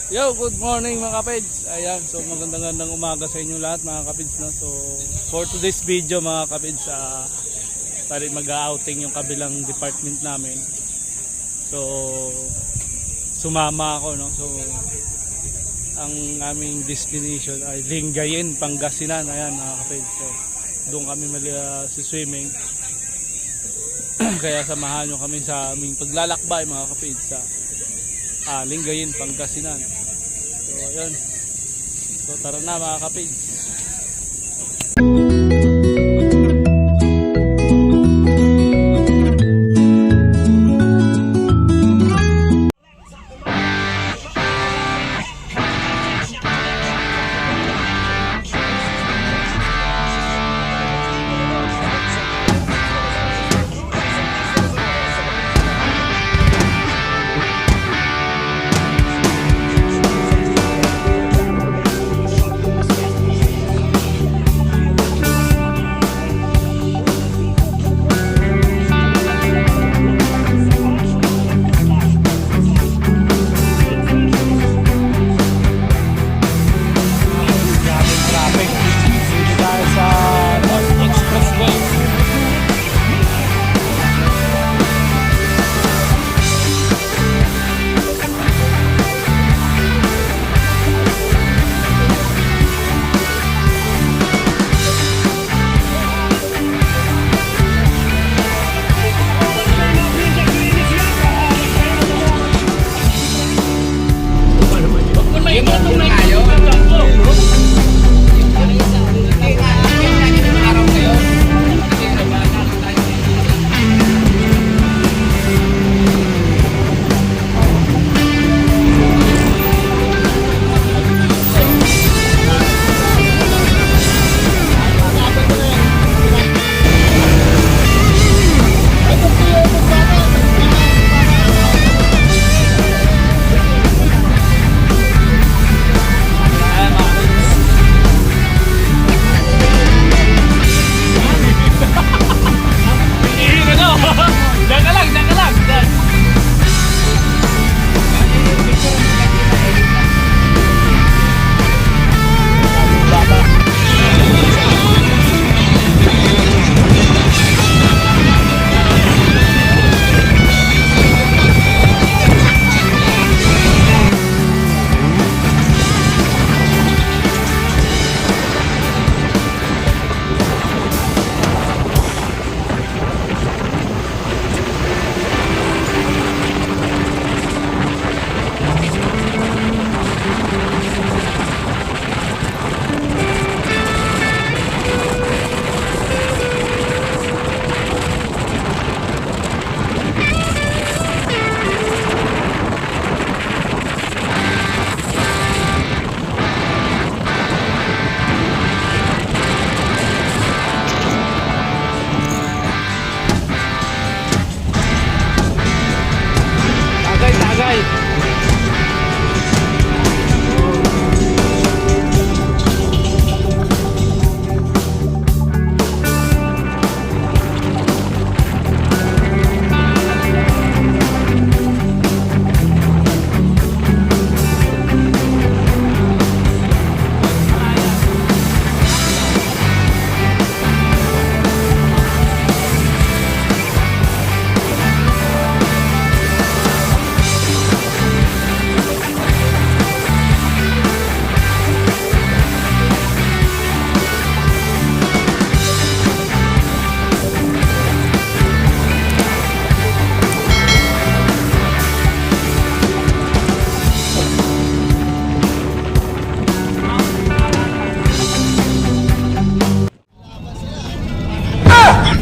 Yo, good morning mga kapids. Ayan, so magandang umaga sa inyo lahat mga kapids, no? So for today's video mga kapids, tayo mag-outing yung kabilang department namin. So sumama ako, no? So ang aming destination ay Lingayen, Pangasinan. Ayan mga kapids. So doon kami swimming. Kaya samahan nyo kami sa aming paglalakbay mga kapids sa Lingayen, Pangasinan. So ayun. So tara na mga kapids.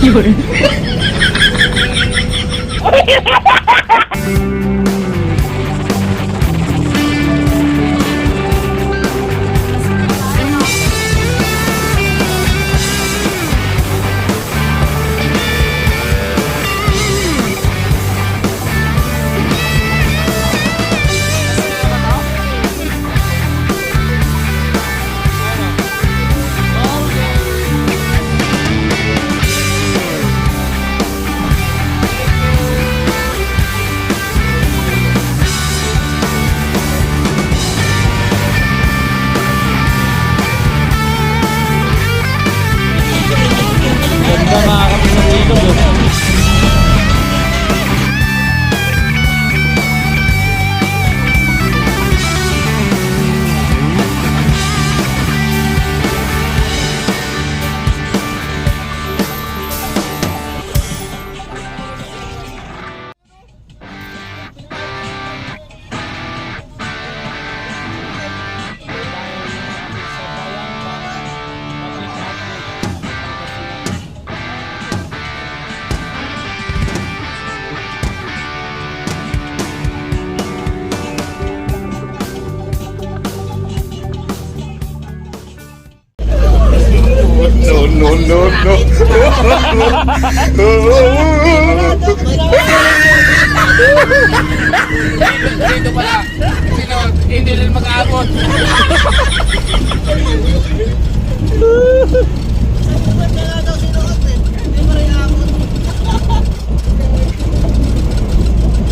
Yun. Dito pala. Sino, hindi rin mag-aabot.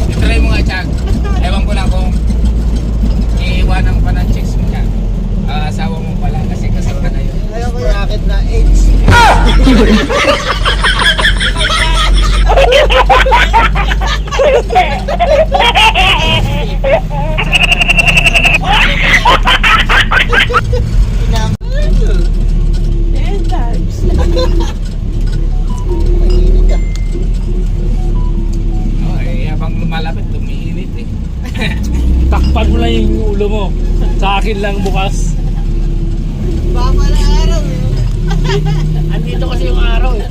Itry mo nga, Chag. Ewan ko lang kung iiwanan pa ng chicks mo siya. Asawa mo pala kasi kasal ka na yun. Ayaw ko yung akit na AIDS. Okay, habang lumalapit, lumiinit eh. Takpan mo lang yung ulo mo. Sa akin lang bukas. Baba na araw eh. Andito kasi yung araw eh.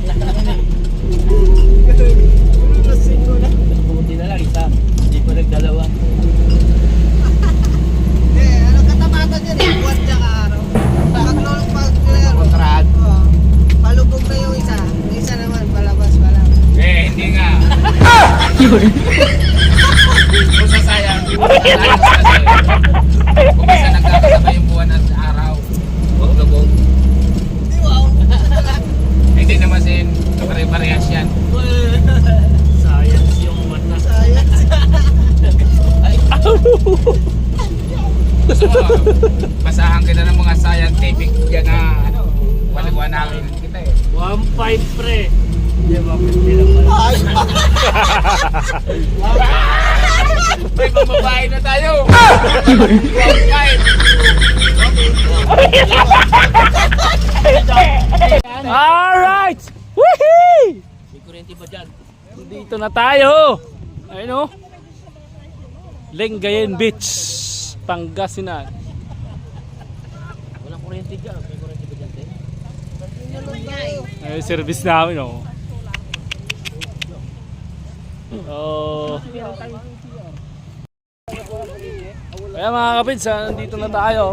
Lasing ko na. Buti na lang isa. Hindi pa nagdalawa. Ano katapatan dyan eh. Buwan dyan ka araw. Paglulong Kontrad. palubog na yung isa. Yung isa naman palabas pa lang. Hindi nga. Kung sasayang, layo sa kasi. Kung isa nagkakasabay yung buwan at araw, huwag lubog. Hindi wow. Hindi naman sin, pare-parehas yan. Science yung mata. Science. Gusto mo, basahan kita ng mga scientific yan na, waliwan namin kita eh. 1.5 pre. Hindi ba? Hindi lang pala. Ay, May pambabae na tayo! Kahit! Alright! Woohoo! May kurente ba dyan? Dito na tayo. Ayun o. Lingayen Beach, Pangasinan. Walang kurente dyan. May kurente ba dyan? Te? Ay, service namin o. Oh. Kaya mga kapids, nandito na tayo.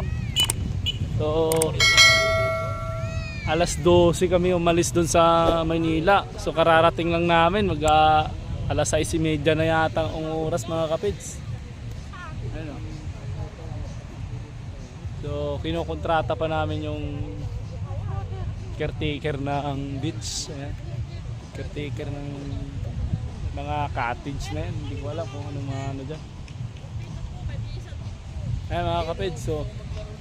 So, alas 12 kami umalis dun sa Maynila. So kararating lang namin, alas 6:30 na yata ang oras mga kapids. Ayun o. So kinukontrata pa namin yung caretaker ng beach. Ayan. Caretaker ng mga cottage na yan. Hindi ko alam kung anong mga ano dyan. Ayan mga kapids, so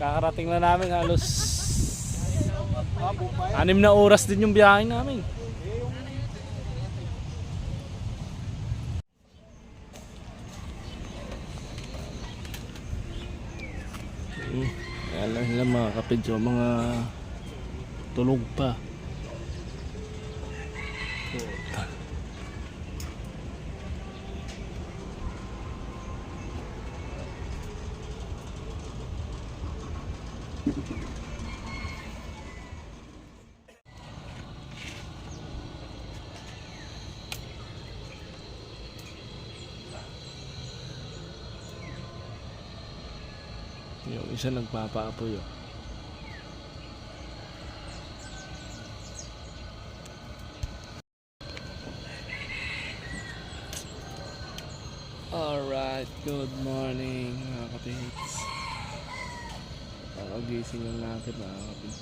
kakarating na namin halos 6 na oras din yung biyahe namin. Ayan lang sila mga kapids, so mga tulog pa. Yung isa nagpapaapoy oh. Alright, good morning mga kapits. Pag-gising lang natin mga kapits.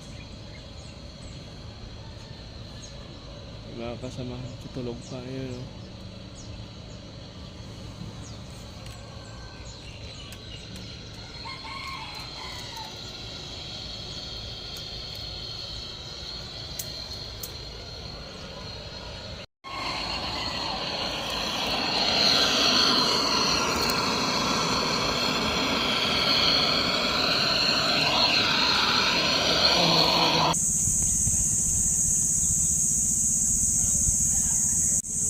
Mga kasama tutulog pa yun oh.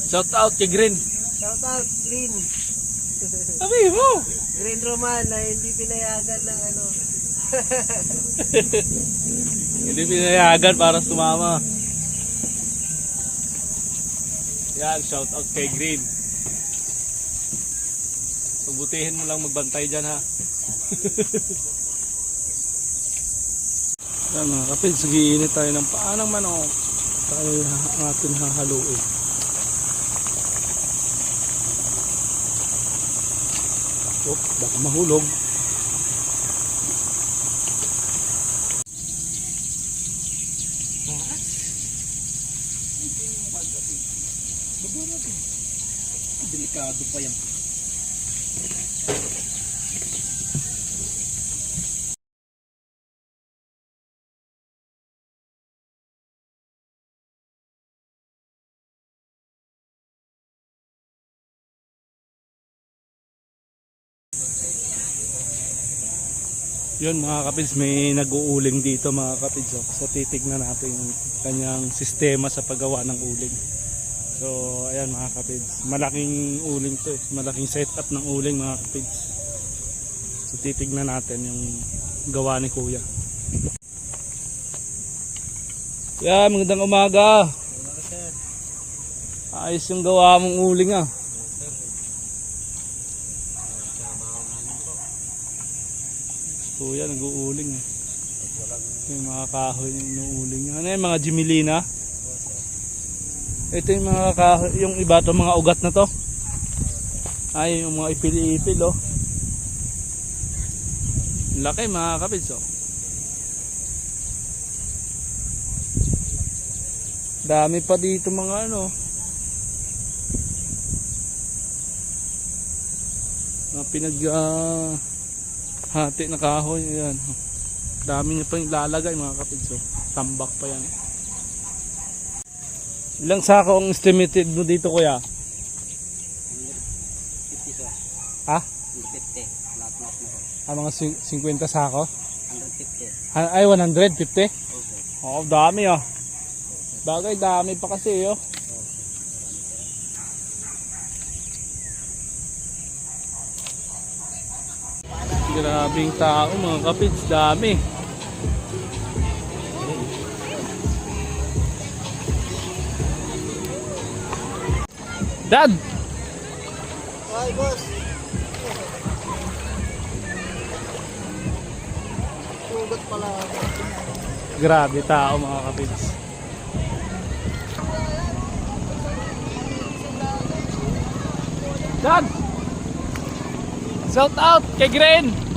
Shout out kay Green. Shout out, Green. Sabi mo! Green Roman na hindi pinayagan ng ano. Hindi pinayagan para sumama. Yan, shout out kay Green. Pagbutihin mo lang magbantay dyan ha. Yan mga kapil, sugiinit tayo ng paanang manok. tayo atin hahaluin. Oh, baka mahulog. Delikado pa yan. Yun mga kapids, may nag-uuling dito mga kapids. So titignan natin yung kanyang sistema sa paggawa ng uling. So ayan mga kapids, malaking uling to eh. Malaking setup ng uling mga kapids. So titignan natin yung gawa ni kuya. Yeah, magandang umaga. Ayos yung gawa mong uling ah. Kuya nag-uuling eh. Yung mga kahoy yung inuuling. Ano yung mga Jimelina? Ito yung mga kahoy, yung iba to mga ugat na to. Ay yung mga ipil-ipil oh. Laki mga kapids oh. Dami pa dito mga ano. Mga hati na kahoy, ayan. Dami niya pa yung lalagay mga kapids. So, tambak pa yan. Ilang sako ang estimated mo dito kuya? 50 sir. Ha? 150. Lahat mo. Mga 50 sako? 150. Ay 150? Okay. Oo, dami ah. Bagay dami pa kasi oh. Grabing tao mga kapids, dami. Dad! Hi boss. Sugat pala. Grabe tao mga kapids. Dad! Shout out kay Green!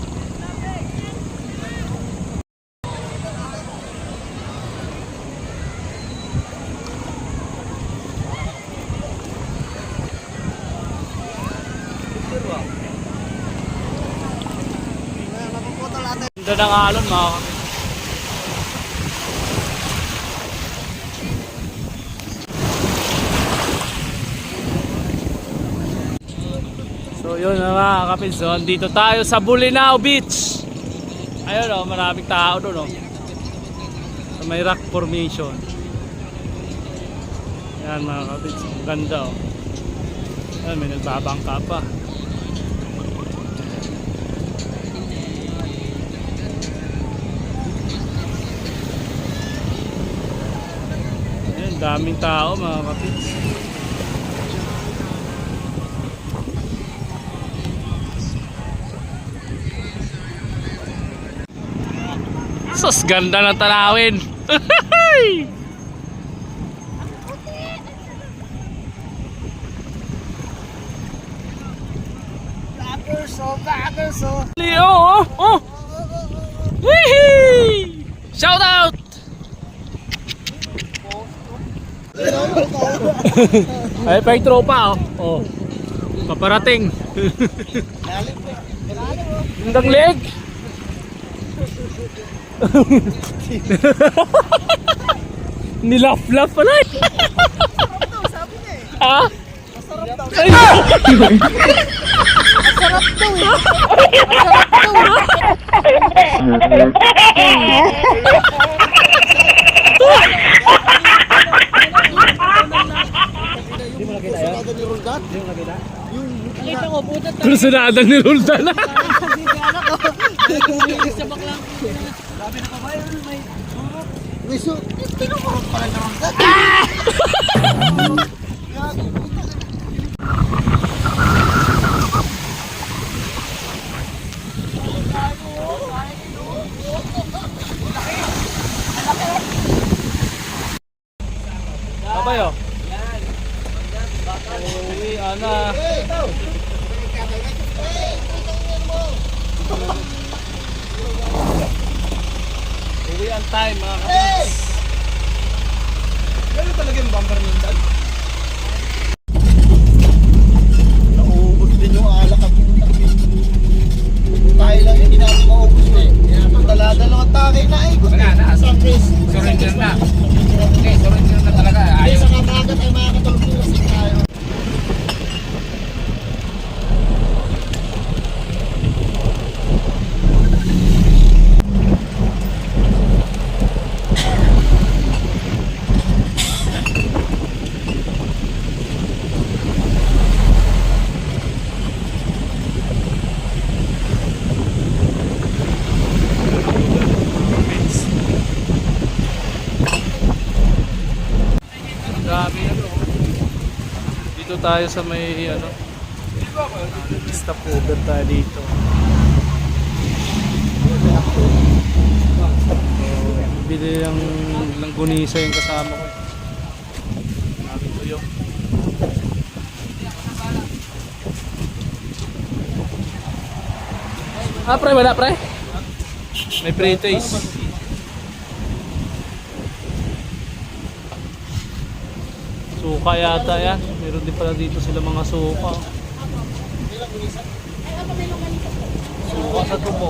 Napuputol natin. Ganda ng alon mga kapids. So yun na mga kapids, so, dito tayo sa Bolinao Beach. Ayun o, maraming tao doon o. So, may rock formation. Yan mga kapids, ang ganda o. Ayan, may nagbabangka pa. Ayan, daming tao mga kapids. Sus, ganda ng tanawin. Baggers oh. Leo, oh. Wee! Shout out. Ay, pa yung tropa oh. Oh. Paparating. Gandang leg. Nilaf-laf pala eh. Sabi niya eh. Ha? Masarap daw. Ay! Masarap daw eh. Masarap daw. Hindi mo nakita yan? Ni Roldan? Hindi mo nakita? Nakita ko, puta tayo. Kursunada ni Roldan. Hindi anak ko. Sa baklang. Sabi na kabayan, may... Wiso, tinumurot pala na Roldan. time mga kapids. Ganun talaga yung bumper ng dad. Nauubos din yung alak at yung tayo lang yun, hindi natin maubos na eh. Dala-dalawang takay na eh. Wala na. Surrender na. Okay, surrender na talaga. Ay, Ayaw. sa katagat ay makakatulog yung lasing tayo. Dami ano. Dito tayo sa may ano. Stopover tayo dito. Bili ng langgunisa yung kasama ko. Dami tuyo. Pre, wala pre? May pre-taste. Suka yata yan. Meron din pala dito sila mga suka. Suka sa tubo.